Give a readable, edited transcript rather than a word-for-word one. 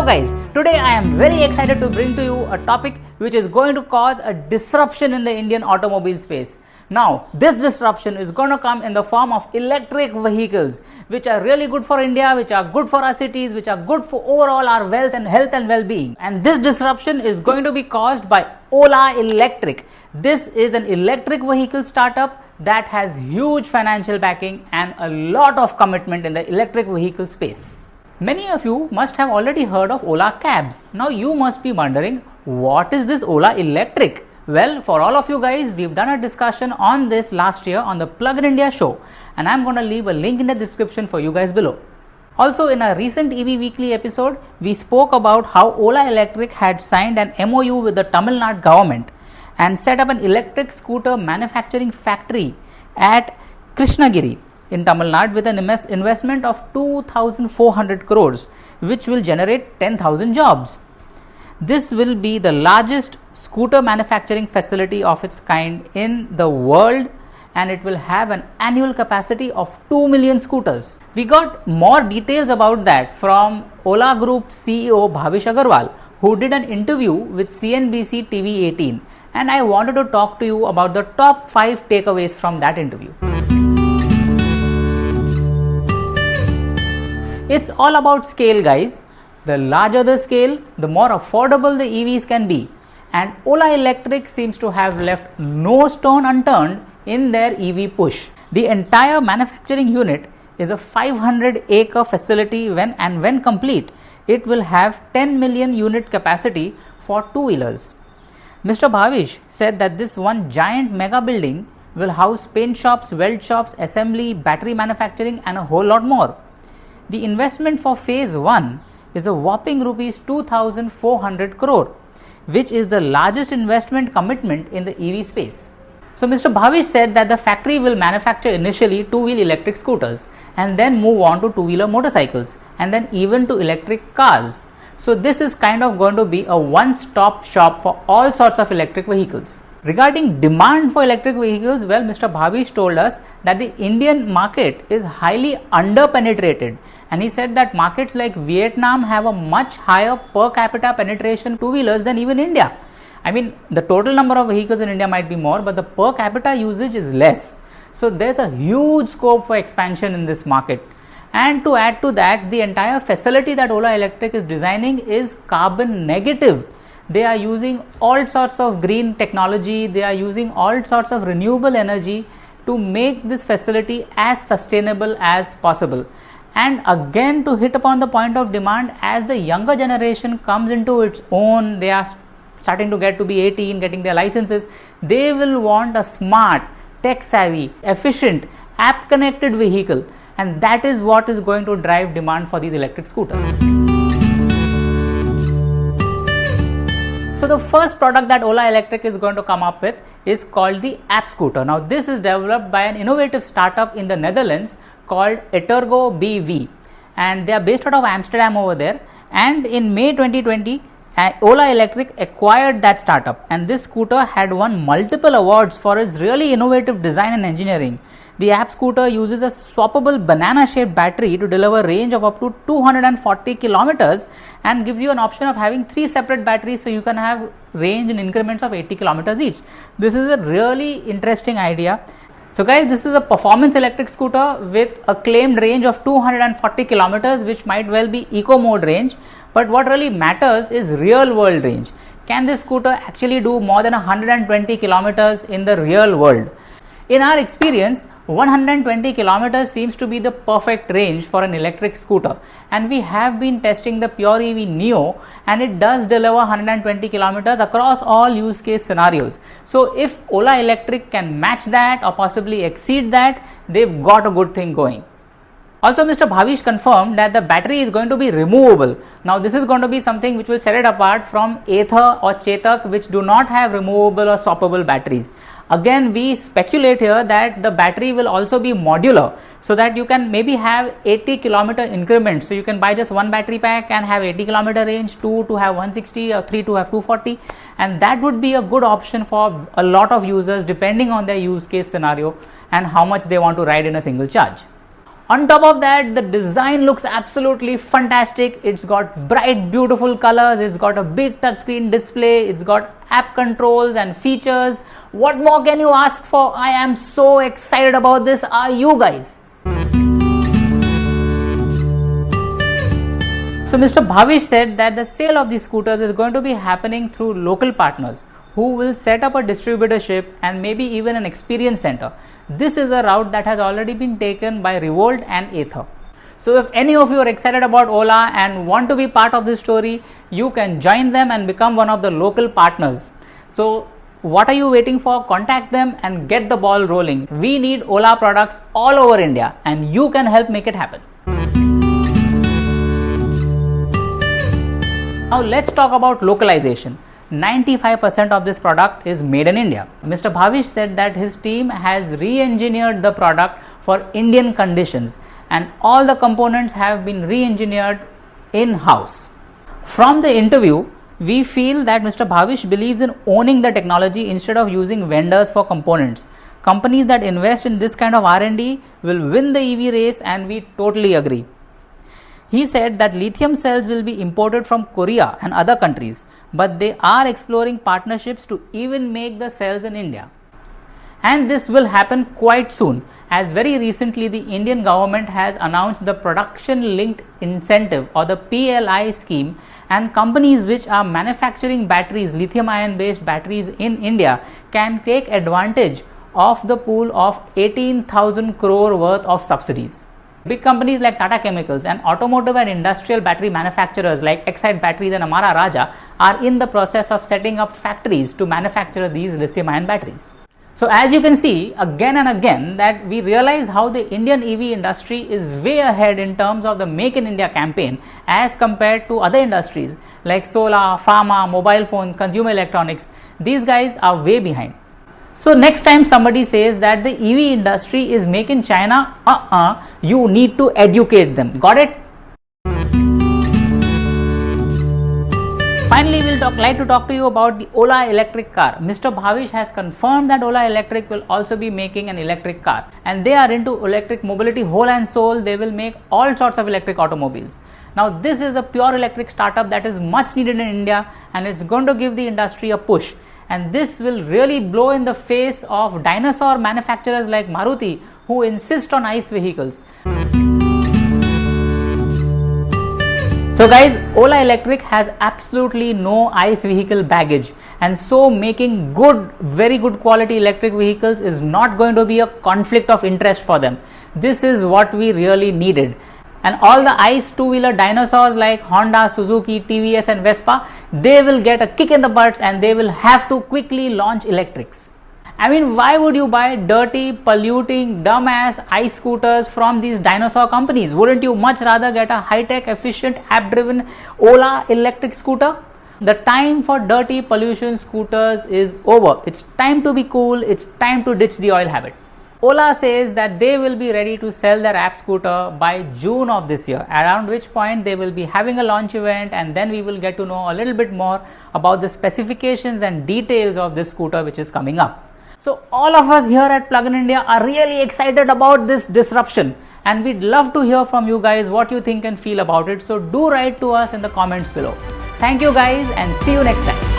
Hello guys, today I am very excited to bring to you a topic which is going to cause a disruption in the Indian automobile space. Now, this disruption is going to come in the form of electric vehicles, which are really good for India, which are good for our cities, which are good for overall our wealth and health and well-being. And this disruption is going to be caused by Ola Electric. This is an electric vehicle startup that has huge financial backing and a lot of commitment in the electric vehicle space. Many of you must have already heard of Ola Cabs. Now you must be wondering, what is this Ola Electric? Well, for all of you guys, we've done a discussion on this last year on the Plug in India show, and I'm going to leave a link in the description for you guys below. Also, in a recent EV Weekly episode, we spoke about how Ola Electric had signed an MOU with the Tamil Nadu government and set up an electric scooter manufacturing factory at Krishnagiri in Tamil Nadu with an investment of 2,400 crores, which will generate 10,000 jobs. This will be the largest scooter manufacturing facility of its kind in the world, and it will have an annual capacity of 2 million scooters. We got more details about that from Ola Group CEO Bhavish Aggarwal, who did an interview with CNBC TV 18, and I wanted to talk to you about the top 5 takeaways from that interview. It's all about scale, guys. The larger the scale, the more affordable the EVs can be. And Ola Electric seems to have left no stone unturned in their EV push. The entire manufacturing unit is a 500-acre facility when complete, it will have 10 million unit capacity for two-wheelers. Mr. Bhavish said that this one giant mega building will house paint shops, weld shops, assembly, battery manufacturing and a whole lot more. The investment for phase 1 is a whopping rupees 2,400 crore, which is the largest investment commitment in the EV space. So Mr. Bhavish said that the factory will manufacture initially two-wheel electric scooters and then move on to two-wheeler motorcycles and then even to electric cars. So this is kind of going to be a one-stop shop for all sorts of electric vehicles. Regarding demand for electric vehicles, well, Mr. Bhavish told us that the Indian market is highly under-penetrated, and he said that markets like Vietnam have a much higher per capita penetration two-wheelers than even India. I mean, the total number of vehicles in India might be more, but the per capita usage is less. So there's a huge scope for expansion in this market. And to add to that, the entire facility that Ola Electric is designing is carbon negative. They are using all sorts of green technology, they are using all sorts of renewable energy to make this facility as sustainable as possible. And again, to hit upon the point of demand, as the younger generation comes into its own, they are starting to get to be 18, getting their licenses, they will want a smart, tech savvy, efficient, app connected vehicle, and that is what is going to drive demand for these electric scooters. So the first product that Ola Electric is going to come up with is called the App Scooter. Now this is developed by an innovative startup in the Netherlands called Etergo BV, and they are based out of Amsterdam over there, and in May 2020 Ola Electric acquired that startup, and this scooter had won multiple awards for its really innovative design and engineering. The App Scooter uses a swappable banana-shaped battery to deliver range of up to 240 kilometers and gives you an option of having 3 separate batteries, so you can have range in increments of 80 kilometers each. This is a really interesting idea. So guys, this is a performance electric scooter with a claimed range of 240 kilometers, which might well be eco mode range, but what really matters is real world range. Can this scooter actually do more than 120 kilometers in the real world? In our experience, 120 kilometers seems to be the perfect range for an electric scooter, and we have been testing the Pure EV Neo, and it does deliver 120 kilometers across all use case scenarios. So if Ola Electric can match that or possibly exceed that, they've got a good thing going. Also, Mr. Bhavish confirmed that the battery is going to be removable. Now, this is going to be something which will set it apart from Ather or Chetak, which do not have removable or swappable batteries. Again, we speculate here that the battery will also be modular, so that you can maybe have 80 kilometer increments. So you can buy just one battery pack and have 80 kilometer range, 2 to have 160 or 3 to have 240, and that would be a good option for a lot of users depending on their use case scenario and how much they want to ride in a single charge. On top of that, the design looks absolutely fantastic. It's got bright, beautiful colors. It's got a big touchscreen display. It's got app controls and features. What more can you ask for? I am so excited about this. Are you guys? So Mr. Bhavish said that the sale of these scooters is going to be happening through local partners who will set up a distributorship and maybe even an experience center. This is a route that has already been taken by Revolt and Ather. So if any of you are excited about Ola and want to be part of this story, you can join them and become one of the local partners. So what are you waiting for? Contact them and get the ball rolling. We need Ola products all over India and you can help make it happen. Now let's talk about localization. 95% of this product is made in India. Mr. Bhavish said that his team has re-engineered the product for Indian conditions and all the components have been re-engineered in-house. From the interview, we feel that Mr. Bhavish believes in owning the technology instead of using vendors for components. Companies that invest in this kind of R&D will win the EV race and we totally agree. He said that lithium cells will be imported from Korea and other countries, but they are exploring partnerships to even make the cells in India. And this will happen quite soon, as very recently the Indian government has announced the Production Linked Incentive or the PLI scheme, and companies which are manufacturing batteries, lithium ion based batteries in India can take advantage of the pool of 18,000 crore worth of subsidies. Big companies like Tata Chemicals and automotive and industrial battery manufacturers like Exide Batteries and Amara Raja are in the process of setting up factories to manufacture these lithium ion batteries. So as you can see again and again that we realize how the Indian EV industry is way ahead in terms of the Make in India campaign as compared to other industries like solar, pharma, mobile phones, consumer electronics. These guys are way behind. So next time somebody says that the EV industry is made in China, you need to educate them. Got it? Finally, we'll like to talk to you about the Ola electric car. Mr. Bhavish has confirmed that Ola Electric will also be making an electric car, and they are into electric mobility whole and soul. They will make all sorts of electric automobiles. Now this is a pure electric startup that is much needed in India and it's going to give the industry a push. And this will really blow in the face of dinosaur manufacturers like Maruti who insist on ICE vehicles. So guys, Ola Electric has absolutely no ICE vehicle baggage, and so making very good quality electric vehicles is not going to be a conflict of interest for them. This is what we really needed. And all the ICE two-wheeler dinosaurs like Honda, Suzuki, TVS and Vespa, they will get a kick in the butts and they will have to quickly launch electrics. I mean, why would you buy dirty, polluting, dumbass ICE scooters from these dinosaur companies? Wouldn't you much rather get a high-tech, efficient, app-driven Ola electric scooter? The time for dirty pollution scooters is over. It's time to be cool. It's time to ditch the oil habit. Ola says that they will be ready to sell their app scooter by June of this year, around which point they will be having a launch event, and then we will get to know a little bit more about the specifications and details of this scooter which is coming up. So all of us here at Plug-in India are really excited about this disruption, and we'd love to hear from you guys what you think and feel about it. So do write to us in the comments below. Thank you guys and see you next time.